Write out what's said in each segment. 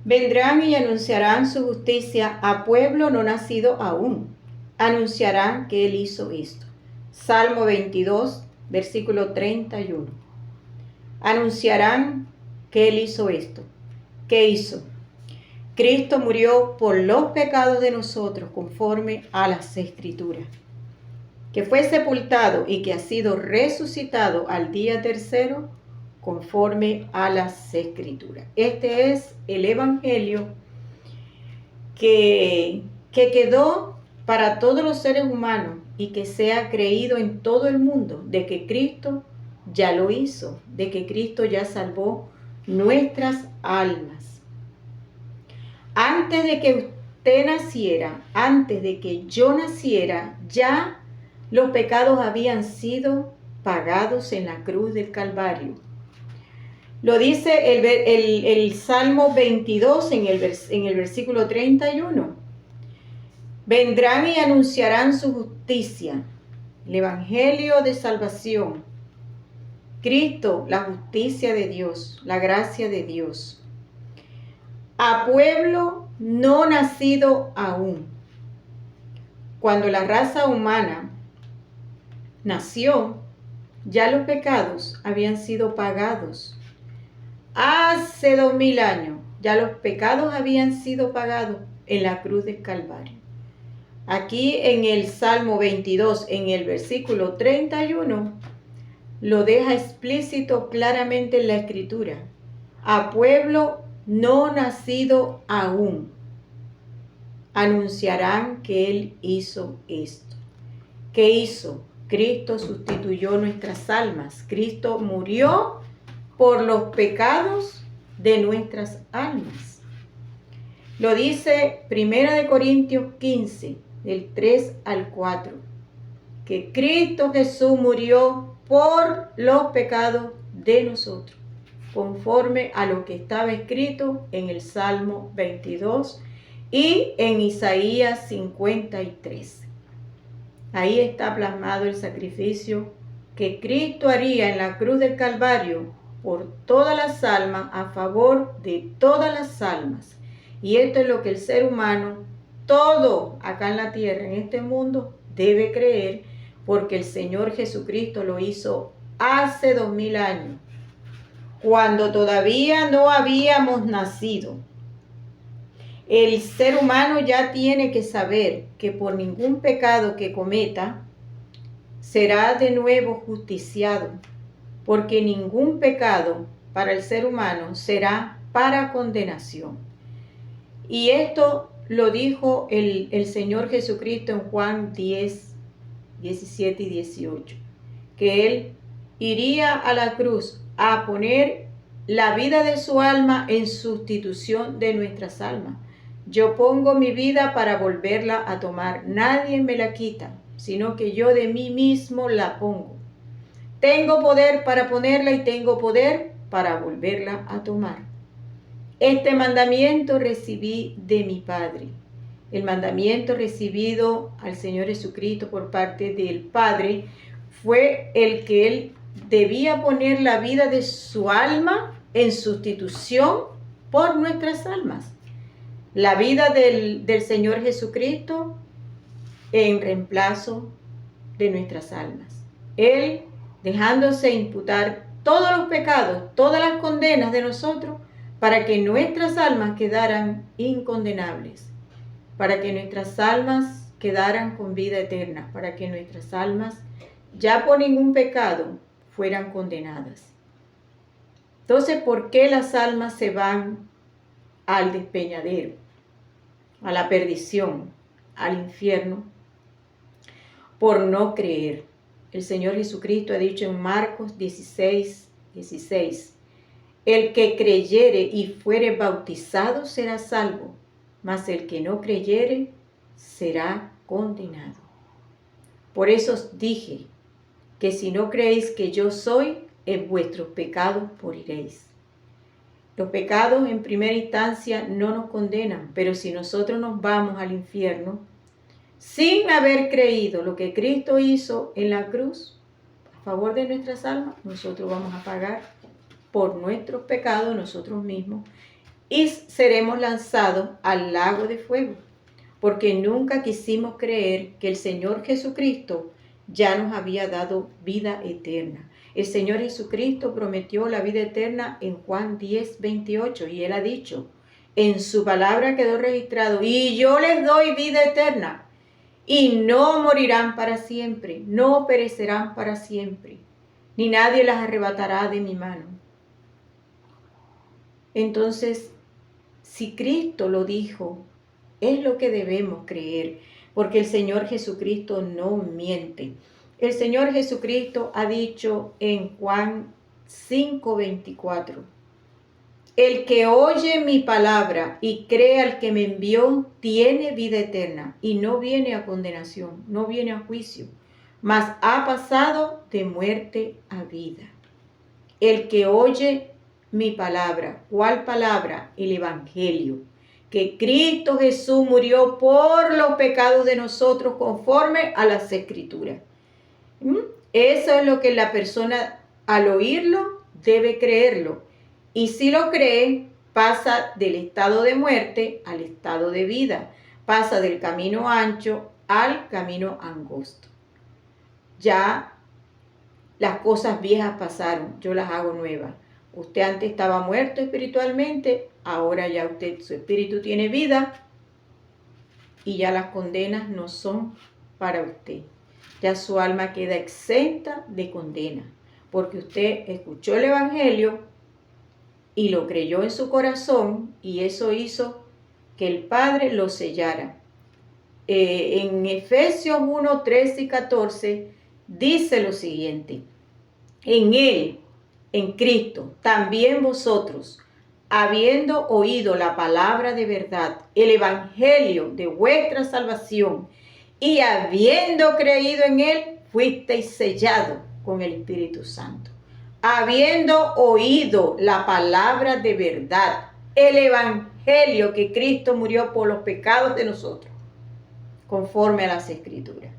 Vendrán y anunciarán su justicia a pueblo no nacido aún. Anunciarán que Él hizo esto. Salmo 22, versículo 31. Anunciarán que Él hizo esto. ¿Qué hizo? Cristo murió por los pecados de nosotros conforme a las Escrituras, que fue sepultado y que ha sido resucitado al día tercero conforme a las Escrituras. Este es el Evangelio que quedó para todos los seres humanos y que sea creído en todo el mundo, de que Cristo ya lo hizo, de que Cristo ya salvó nuestras almas. Antes de que usted naciera, antes de que yo naciera, ya los pecados habían sido pagados en la cruz del Calvario. Lo dice el Salmo 22 en el versículo 31. Vendrán y anunciarán su justicia, el Evangelio de salvación. Cristo, la justicia de Dios, la gracia de Dios. A pueblo no nacido aún. Cuando la raza humana nació, ya los pecados habían sido pagados. Hace 2000 años, ya los pecados habían sido pagados en la cruz del Calvario. Aquí en el Salmo 22, en el versículo 31, lo deja explícito claramente en la Escritura. A pueblo no nacido aún, anunciarán que Él hizo esto. ¿Qué hizo? Cristo sustituyó nuestras almas. Cristo murió por los pecados de nuestras almas. Lo dice 1 Corintios 15, del 3 al 4, que Cristo Jesús murió por los pecados de nosotros, conforme a lo que estaba escrito en el Salmo 22 y en Isaías 53. Ahí está plasmado el sacrificio que Cristo haría en la cruz del Calvario por todas las almas, a favor de todas las almas. Y esto es lo que el ser humano, todo acá en la tierra, en este mundo, debe creer, porque el Señor Jesucristo lo hizo hace 2000 años, cuando todavía no habíamos nacido. El ser humano ya tiene que saber que por ningún pecado que cometa será de nuevo justiciado, porque ningún pecado para el ser humano será para condenación. Y esto lo dijo el Señor Jesucristo en Juan 10, 17 y 18, que Él iría a la cruz a poner la vida de su alma en sustitución de nuestras almas. Yo pongo mi vida para volverla a tomar. Nadie me la quita, sino que yo de mí mismo la pongo. Tengo poder para ponerla y tengo poder para volverla a tomar. Este mandamiento recibí de mi Padre. El mandamiento recibido al Señor Jesucristo por parte del Padre fue el que Él debía poner la vida de su alma en sustitución por nuestras almas. La vida del Señor Jesucristo en reemplazo de nuestras almas. Él dejándose imputar todos los pecados, todas las condenas de nosotros, para que nuestras almas quedaran incondenables, para que nuestras almas quedaran con vida eterna, para que nuestras almas ya por ningún pecado fueran condenadas. Entonces, ¿por qué las almas se van al despeñadero, a la perdición, al infierno? Por no creer. El Señor Jesucristo ha dicho en Marcos 16, 16, el que creyere y fuere bautizado será salvo, mas el que no creyere será condenado. Por eso os dije que si no creéis que yo soy, en vuestros pecados moriréis. Los pecados en primera instancia no nos condenan, pero si nosotros nos vamos al infierno sin haber creído lo que Cristo hizo en la cruz a favor de nuestras almas, nosotros vamos a pagar por nuestros pecados nosotros mismos y seremos lanzados al lago de fuego, porque nunca quisimos creer que el Señor Jesucristo ya nos había dado vida eterna. El Señor Jesucristo prometió la vida eterna en Juan 10:28 y Él ha dicho, en su palabra quedó registrado, y yo les doy vida eterna y no morirán para siempre, no perecerán para siempre, ni nadie las arrebatará de mi mano. Entonces, si Cristo lo dijo, es lo que debemos creer, porque el Señor Jesucristo no miente. El Señor Jesucristo ha dicho en Juan 5:24, el que oye mi palabra y cree al que me envió, tiene vida eterna y no viene a condenación, no viene a juicio, mas ha pasado de muerte a vida. El que oye mi palabra, ¿cuál palabra? El Evangelio, que Cristo Jesús murió por los pecados de nosotros conforme a las Escrituras. Eso es lo que la persona al oírlo debe creerlo. Y si lo cree, pasa del estado de muerte al estado de vida. Pasa del camino ancho al camino angosto. Ya las cosas viejas pasaron, yo las hago nuevas. Usted antes estaba muerto espiritualmente, ahora ya su espíritu tiene vida y ya las condenas no son para usted. Ya su alma queda exenta de condena, porque usted escuchó el Evangelio y lo creyó en su corazón y eso hizo que el Padre lo sellara. En Efesios 1, 13 y 14 dice lo siguiente, en Él, en Cristo, también vosotros, habiendo oído la palabra de verdad, el Evangelio de vuestra salvación, y habiendo creído en Él, fuisteis sellados con el Espíritu Santo. Habiendo oído la palabra de verdad, el Evangelio que Cristo murió por los pecados de nosotros, conforme a las Escrituras.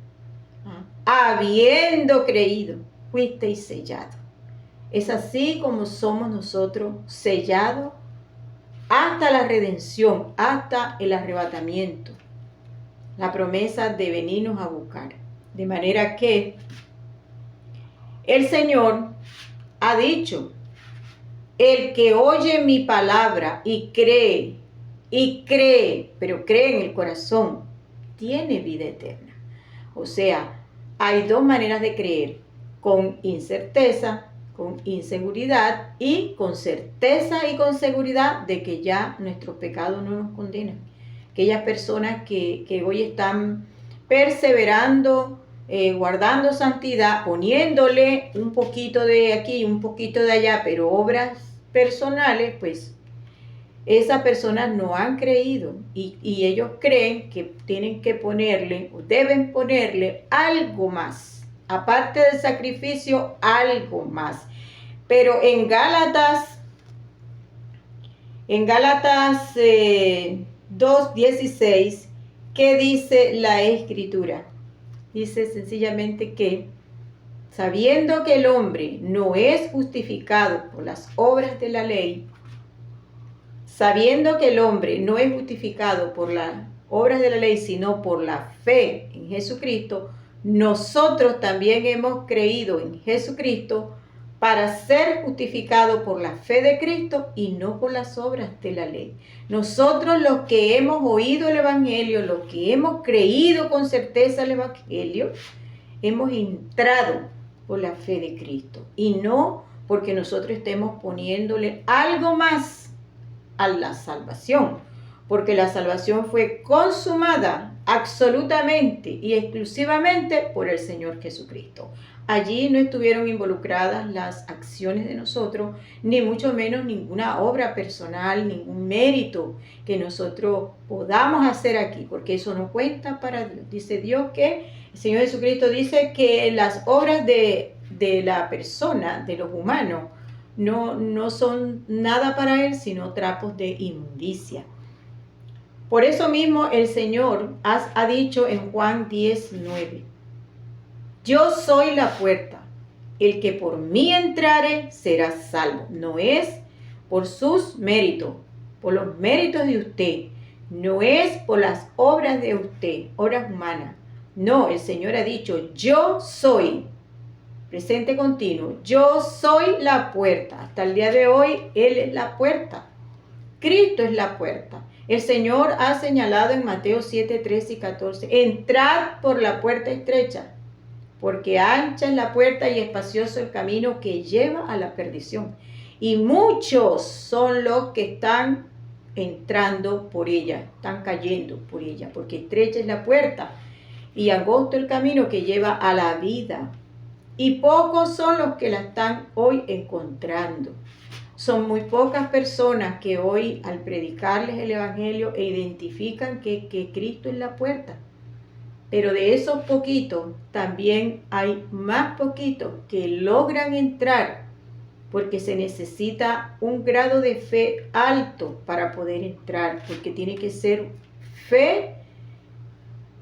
Habiendo creído, fuisteis sellados. Es así como somos nosotros sellados hasta la redención, hasta el arrebatamiento. La promesa de venirnos a buscar. De manera que el Señor ha dicho, el que oye mi palabra y cree, pero cree en el corazón, tiene vida eterna. O sea, hay dos maneras de creer, con incerteza, con inseguridad y con certeza y con seguridad de que ya nuestros pecados no nos condenan. Aquellas personas que hoy están perseverando, guardando santidad, poniéndole un poquito de aquí, un poquito de allá, pero obras personales, pues esas personas no han creído y ellos creen que tienen que ponerle o deben ponerle algo más, aparte del sacrificio, algo más. Pero en Gálatas 2:16, ¿qué dice la Escritura? Dice sencillamente que, sabiendo que el hombre no es justificado por las obras de la ley, sabiendo que el hombre no es justificado por las obras de la ley, sino por la fe en Jesucristo, nosotros también hemos creído en Jesucristo para ser justificados por la fe de Cristo y no por las obras de la ley. Nosotros los que hemos oído el Evangelio, los que hemos creído con certeza el Evangelio, hemos entrado por la fe de Cristo y no porque nosotros estemos poniéndole algo más a la salvación, porque la salvación fue consumada absolutamente y exclusivamente por el Señor Jesucristo. Allí no estuvieron involucradas las acciones de nosotros, ni mucho menos ninguna obra personal, ningún mérito que nosotros podamos hacer aquí, porque eso no cuenta para Dios. Dice Dios que el Señor Jesucristo dice que las obras de la persona, de los humanos, no son nada para Él, sino trapos de inmundicia. Por eso mismo el Señor ha dicho en Juan 10:9, yo soy la puerta, el que por mí entrare será salvo. No es por sus méritos, por los méritos de usted. No es por las obras de usted, obras humanas. No, el Señor ha dicho, yo soy, presente continuo, yo soy la puerta. Hasta el día de hoy, Él es la puerta. Cristo es la puerta. El Señor ha señalado en Mateo 7, 13 y 14, entrad por la puerta estrecha, porque ancha es la puerta y espacioso el camino que lleva a la perdición. Y muchos son los que están entrando por ella, están cayendo por ella, porque estrecha es la puerta y angosto el camino que lleva a la vida. Y pocos son los que la están hoy encontrando. Son muy pocas personas que hoy al predicarles el Evangelio identifican que Cristo es la puerta. Pero de esos poquitos también hay más poquitos que logran entrar, porque se necesita un grado de fe alto para poder entrar, porque tiene que ser fe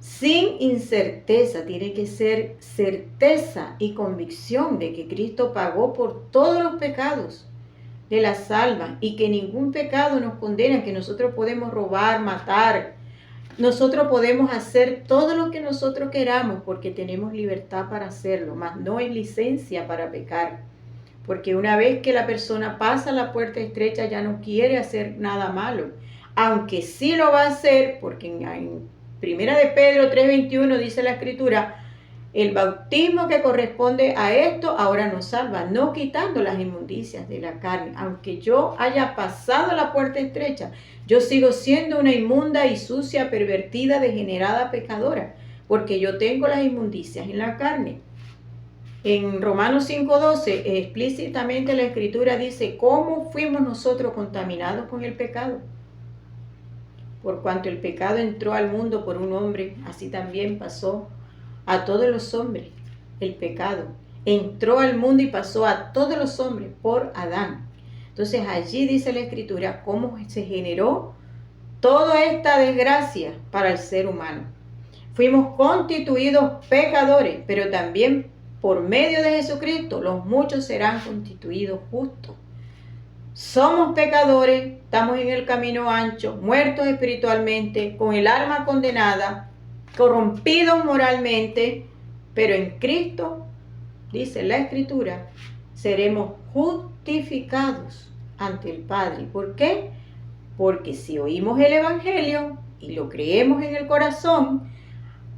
sin incerteza, tiene que ser certeza y convicción de que Cristo pagó por todos los pecados de las almas y que ningún pecado nos condena, que nosotros podemos robar, matar, nosotros podemos hacer todo lo que nosotros queramos porque tenemos libertad para hacerlo, mas no es licencia para pecar, porque una vez que la persona pasa la puerta estrecha ya no quiere hacer nada malo, aunque sí lo va a hacer, porque en Primera de Pedro 3:21 dice la Escritura, el bautismo que corresponde a esto ahora nos salva, no quitando las inmundicias de la carne. Aunque yo haya pasado la puerta estrecha, yo sigo siendo una inmunda y sucia, pervertida, degenerada, pecadora, porque yo tengo las inmundicias en la carne. En Romanos 5:12 explícitamente la Escritura dice, ¿cómo fuimos nosotros contaminados con el pecado? Por cuanto el pecado entró al mundo por un hombre, así también pasó a todos los hombres. El pecado entró al mundo y pasó a todos los hombres por Adán. Entonces allí dice la Escritura cómo se generó toda esta desgracia para el ser humano. Fuimos constituidos pecadores, pero también por medio de Jesucristo los muchos serán constituidos justos. Somos pecadores, estamos en el camino ancho, muertos espiritualmente, con el alma condenada, corrompidos moralmente, pero en Cristo, dice la Escritura, seremos justificados ante el Padre. ¿Por qué? Porque si oímos el Evangelio y lo creemos en el corazón,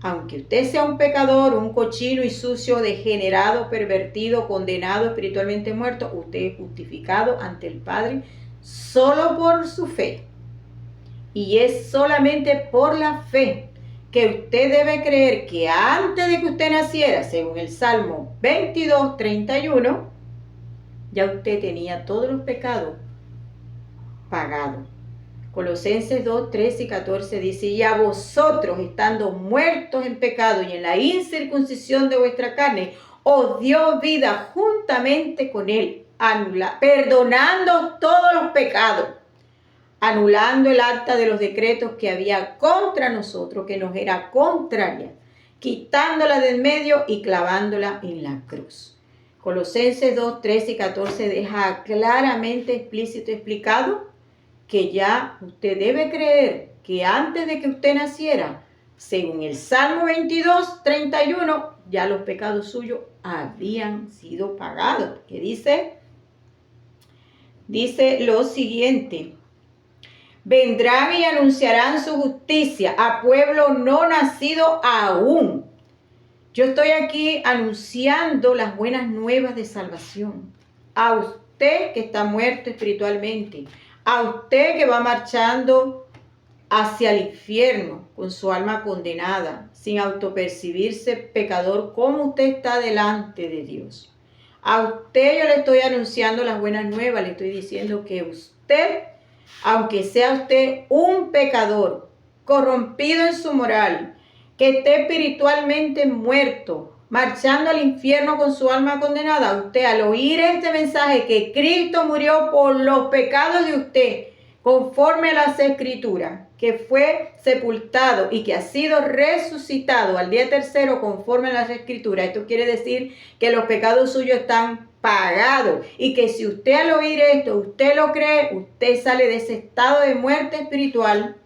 aunque usted sea un pecador, un cochino y sucio, degenerado, pervertido, condenado, espiritualmente muerto, usted es justificado ante el Padre solo por su fe. Y es solamente por la fe que usted debe creer que antes de que usted naciera, según el Salmo 22:31, ya usted tenía todos los pecados pagados. Colosenses 2, 13 y 14 dice, y a vosotros, estando muertos en pecado y en la incircuncisión de vuestra carne, os dio vida juntamente con él, perdonando todos los pecados, anulando el acta de los decretos que había contra nosotros, que nos era contraria, quitándola del medio y clavándola en la cruz. Colosenses 2, 13 y 14 deja claramente explícito explicado que ya usted debe creer que antes de que usted naciera, según el Salmo 22:31, ya los pecados suyos habían sido pagados. ¿Qué dice? Dice lo siguiente, vendrán y anunciarán su justicia a pueblo no nacido aún. Yo estoy aquí anunciando las buenas nuevas de salvación a usted que está muerto espiritualmente, a usted que va marchando hacia el infierno con su alma condenada, sin autopercibirse pecador, como usted está delante de Dios. A usted yo le estoy anunciando las buenas nuevas, le estoy diciendo que usted, aunque sea usted un pecador, corrompido en su moral, que esté espiritualmente muerto, marchando al infierno con su alma condenada, usted al oír este mensaje que Cristo murió por los pecados de usted, conforme a las Escrituras, que fue sepultado y que ha sido resucitado al día tercero conforme a las Escrituras, esto quiere decir que los pecados suyos están pagado. Y que si usted al oír esto, usted lo cree, usted sale de ese estado de muerte espiritual,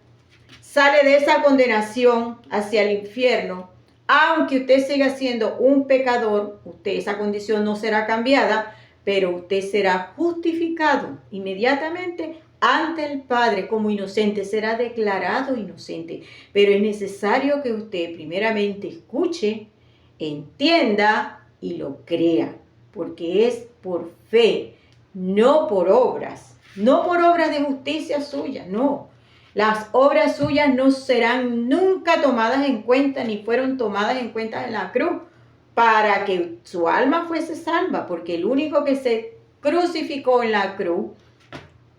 sale de esa condenación hacia el infierno. Aunque usted siga siendo un pecador, esa condición no será cambiada, pero usted será justificado inmediatamente ante el Padre como inocente, será declarado inocente. Pero es necesario que usted primeramente escuche, entienda y lo crea, porque es por fe, no por obras, no por obras de justicia suya, no. Las obras suyas no serán nunca tomadas en cuenta, ni fueron tomadas en cuenta en la cruz, para que su alma fuese salva, porque el único que se crucificó en la cruz,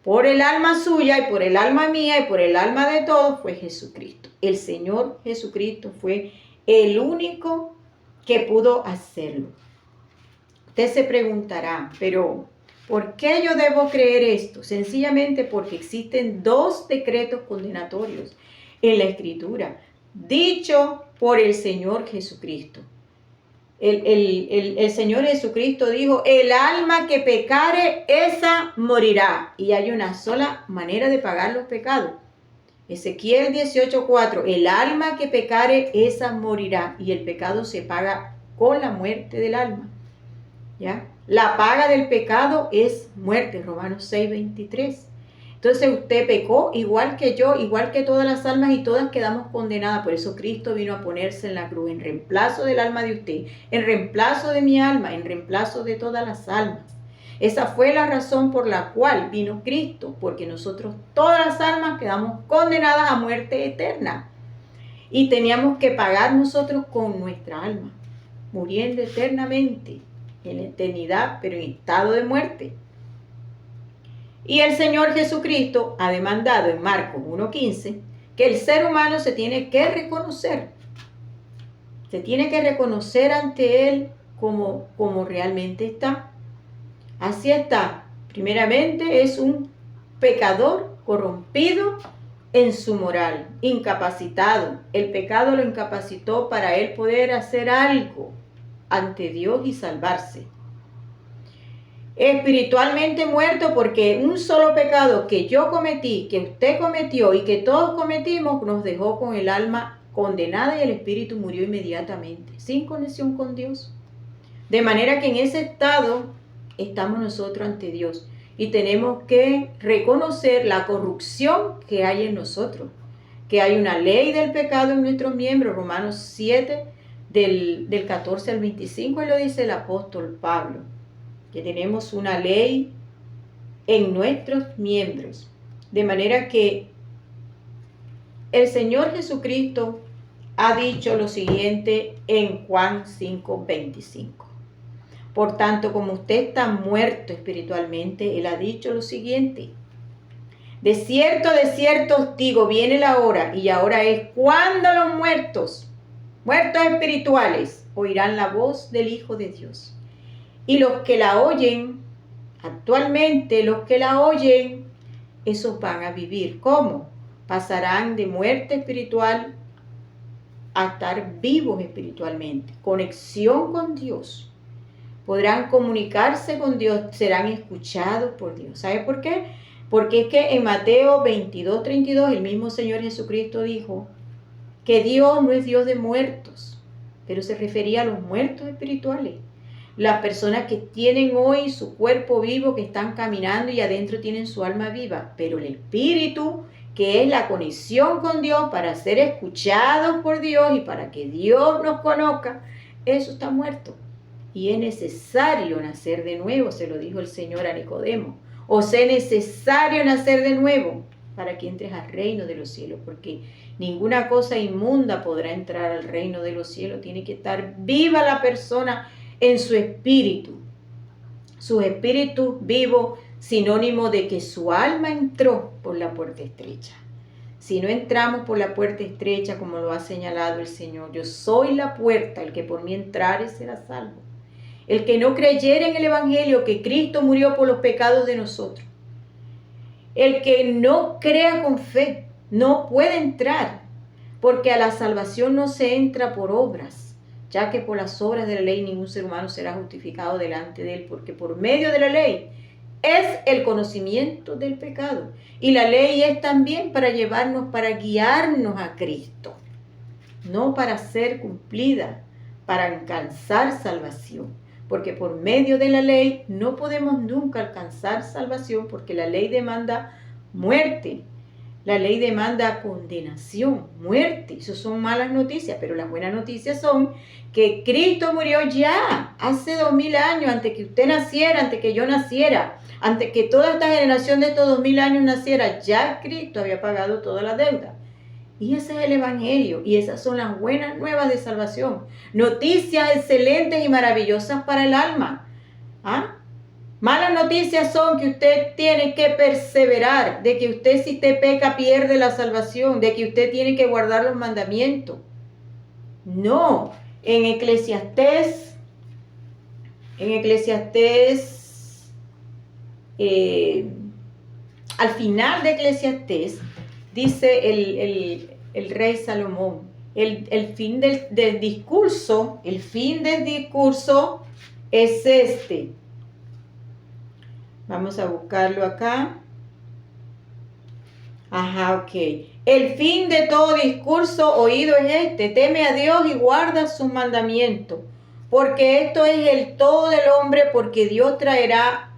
por el alma suya y por el alma mía y por el alma de todos, fue Jesucristo. El Señor Jesucristo fue el único que pudo hacerlo. Usted se preguntará, pero ¿por qué yo debo creer esto? Sencillamente porque existen 2 decretos condenatorios en la Escritura, dicho por el Señor Jesucristo. El Señor Jesucristo dijo, el alma que pecare, esa morirá. Y hay una sola manera de pagar los pecados. Ezequiel 18:4, el alma que pecare, esa morirá. Y el pecado se paga con la muerte del alma. ¿Ya? La paga del pecado es muerte, Romanos 6:23. Entonces usted pecó igual que yo, igual que todas las almas, y todas quedamos condenadas. Por eso Cristo vino a ponerse en la cruz, en reemplazo del alma de usted, en reemplazo de mi alma, en reemplazo de todas las almas. Esa fue la razón por la cual vino Cristo, porque nosotros, todas las almas, quedamos condenadas a muerte eterna. Y teníamos que pagar nosotros con nuestra alma, muriendo eternamente, en la eternidad, pero en estado de muerte. Y el Señor Jesucristo ha demandado en Marcos 1:15 que el ser humano se tiene que reconocer. Se tiene que reconocer ante Él como realmente está. Así está. Primeramente es un pecador corrompido en su moral, incapacitado. El pecado lo incapacitó para él poder hacer algo ante Dios y salvarse. Espiritualmente muerto porque un solo pecado que yo cometí, que usted cometió y que todos cometimos, nos dejó con el alma condenada y el espíritu murió inmediatamente, sin conexión con Dios. De manera que en ese estado estamos nosotros ante Dios y tenemos que reconocer la corrupción que hay en nosotros, que hay una ley del pecado en nuestros miembros, Romanos 7, del 14 al 25, y lo dice el apóstol Pablo, que tenemos una ley en nuestros miembros. De manera que el Señor Jesucristo ha dicho lo siguiente en Juan 5:25. Por tanto, como usted está muerto espiritualmente, Él ha dicho lo siguiente. De cierto os digo, viene la hora, y ahora es cuando los muertos espirituales, oirán la voz del Hijo de Dios. Y los que la oyen, actualmente los que la oyen, esos van a vivir. ¿Cómo? Pasarán de muerte espiritual a estar vivos espiritualmente. Conexión con Dios. Podrán comunicarse con Dios, serán escuchados por Dios. ¿Sabe por qué? Porque es que en Mateo 22:32 el mismo Señor Jesucristo dijo que Dios no es Dios de muertos, pero se refería a los muertos espirituales. Las personas que tienen hoy su cuerpo vivo, que están caminando y adentro tienen su alma viva, pero el espíritu, que es la conexión con Dios para ser escuchados por Dios y para que Dios nos conozca, eso está muerto. Y es necesario nacer de nuevo, se lo dijo el Señor a Nicodemo. O sea, es necesario nacer de nuevo para que entres al reino de los cielos, porque ninguna cosa inmunda podrá entrar al reino de los cielos. Tiene que estar viva la persona en su espíritu vivo, sinónimo de que su alma entró por la puerta estrecha. Si no entramos por la puerta estrecha, como lo ha señalado el Señor, yo soy la puerta, el que por mí entrare será salvo. El que no creyere en el Evangelio, que Cristo murió por los pecados de nosotros, el que no crea con fe, no puede entrar, porque a la salvación no se entra por obras, ya que por las obras de la ley ningún ser humano será justificado delante de él, porque por medio de la ley es el conocimiento del pecado. Y la ley es también para llevarnos, para guiarnos a Cristo, no para ser cumplida, para alcanzar salvación. Porque por medio de la ley no podemos nunca alcanzar salvación, porque la ley demanda muerte. La ley demanda condenación, muerte. Eso son malas noticias, pero las buenas noticias son que Cristo murió ya hace 2000 años, antes que usted naciera, antes que yo naciera, antes que toda esta generación de estos 2000 años naciera. Ya Cristo había pagado toda la deuda. Y ese es el Evangelio, y esas son las buenas nuevas de salvación. Noticias excelentes y maravillosas para el alma. ¿Ah? Malas noticias son que usted tiene que perseverar, de que usted si te peca pierde la salvación, de que usted tiene que guardar los mandamientos. No, en Eclesiastés, al final de Eclesiastés, dice el rey Salomón, el fin del discurso, el fin del discurso es este. Vamos a buscarlo acá. Ajá, ok. El fin de todo discurso oído es este: teme a Dios y guarda sus mandamientos, porque esto es el todo del hombre, porque Dios traerá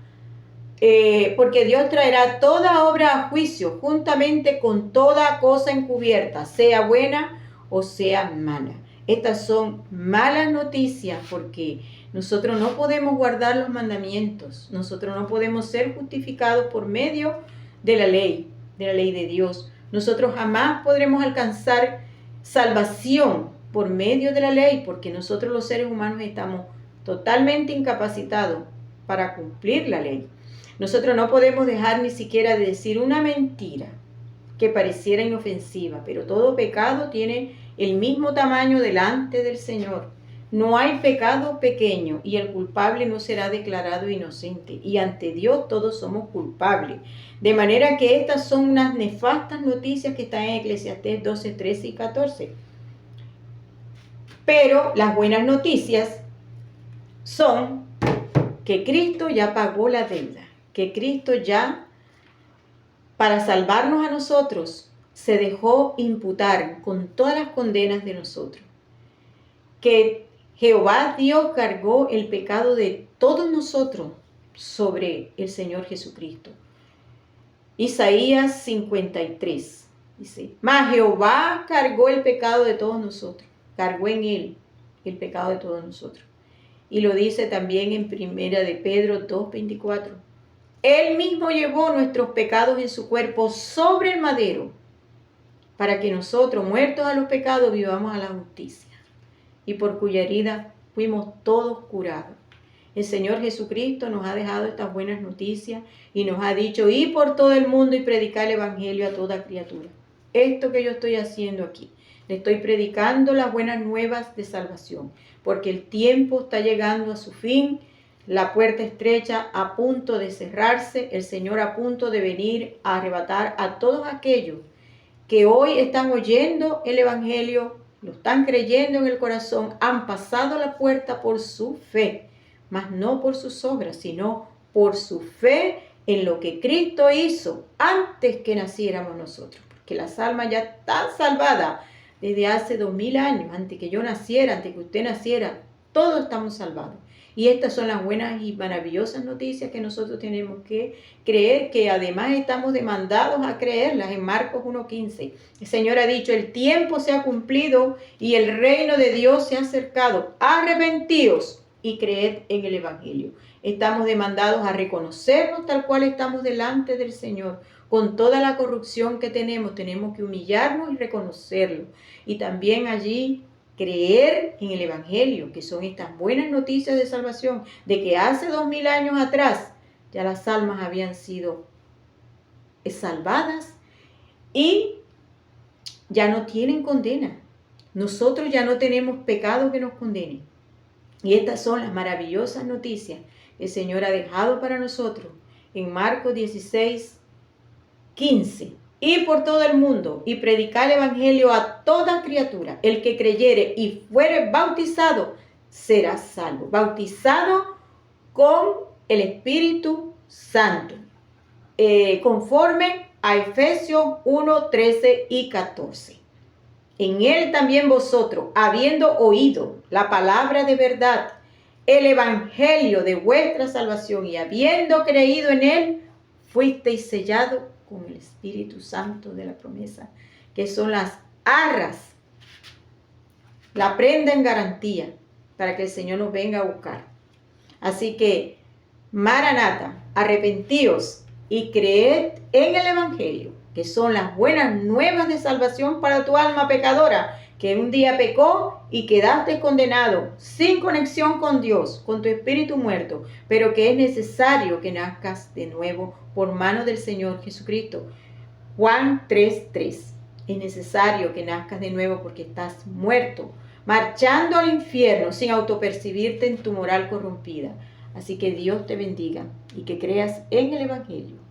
toda obra a juicio, juntamente con toda cosa encubierta, sea buena o sea mala. Estas son malas noticias, porque nosotros no podemos guardar los mandamientos. Nosotros no podemos ser justificados por medio de la ley de Dios. Nosotros jamás podremos alcanzar salvación por medio de la ley, porque nosotros los seres humanos estamos totalmente incapacitados para cumplir la ley. Nosotros no podemos dejar ni siquiera de decir una mentira que pareciera inofensiva, pero todo pecado tiene el mismo tamaño delante del Señor. No hay pecado pequeño, y el culpable no será declarado inocente, y ante Dios todos somos culpables. De manera que estas son unas nefastas noticias que están en Eclesiastés 12, 13 y 14. Pero las buenas noticias son que Cristo ya pagó la deuda, que Cristo ya, para salvarnos a nosotros, se dejó imputar con todas las condenas de nosotros. Que Jehová Dios cargó el pecado de todos nosotros sobre el Señor Jesucristo. Isaías 53 dice: mas Jehová cargó el pecado de todos nosotros, cargó en él el pecado de todos nosotros. Y lo dice también en Primera de Pedro 2:24. Él mismo llevó nuestros pecados en su cuerpo sobre el madero, para que nosotros, muertos a los pecados, vivamos a la justicia, y por cuya herida fuimos todos curados. El Señor Jesucristo nos ha dejado estas buenas noticias y nos ha dicho: id por todo el mundo y predicar el Evangelio a toda criatura. Esto que yo estoy haciendo aquí, le estoy predicando las buenas nuevas de salvación, porque el tiempo está llegando a su fin, la puerta estrecha a punto de cerrarse, el Señor a punto de venir a arrebatar a todos aquellos que hoy están oyendo el Evangelio, lo están creyendo en el corazón, han pasado la puerta por su fe, mas no por sus obras, sino por su fe en lo que Cristo hizo antes que naciéramos nosotros, porque las almas ya están salvadas desde hace 2000 años, antes que yo naciera, antes que usted naciera, todos estamos salvados. Y estas son las buenas y maravillosas noticias que nosotros tenemos que creer, que además estamos demandados a creerlas. En Marcos 1:15, el Señor ha dicho: el tiempo se ha cumplido y el reino de Dios se ha acercado. Arrepentíos y creed en el Evangelio. Estamos demandados a reconocernos tal cual estamos delante del Señor. Con toda la corrupción que tenemos que humillarnos y reconocerlo. Y también allí creer en el Evangelio, que son estas buenas noticias de salvación, de que hace 2000 años atrás ya las almas habían sido salvadas y ya no tienen condena. Nosotros ya no tenemos pecado que nos condene. Y estas son las maravillosas noticias que el Señor ha dejado para nosotros en Marcos 16:15. y por todo el mundo, y predicar el evangelio a toda criatura. El que creyere y fuere bautizado, será salvo. Bautizado con el Espíritu Santo. Conforme a Efesios 1, 13 y 14. En él también vosotros, habiendo oído la palabra de verdad, el evangelio de vuestra salvación, y habiendo creído en él, fuisteis sellados con el Espíritu Santo de la promesa, que son las arras, la prenda en garantía, para que el Señor nos venga a buscar. Así que, Maranata, arrepentíos y creed en el evangelio, que son las buenas nuevas de salvación para tu alma pecadora, que un día pecó y quedaste condenado, sin conexión con Dios, con tu espíritu muerto, pero que es necesario que nazcas de nuevo por mano del Señor Jesucristo. Juan 3:3. Es necesario que nazcas de nuevo porque estás muerto, marchando al infierno sin autopercibirte en tu moral corrompida. Así que Dios te bendiga y que creas en el evangelio.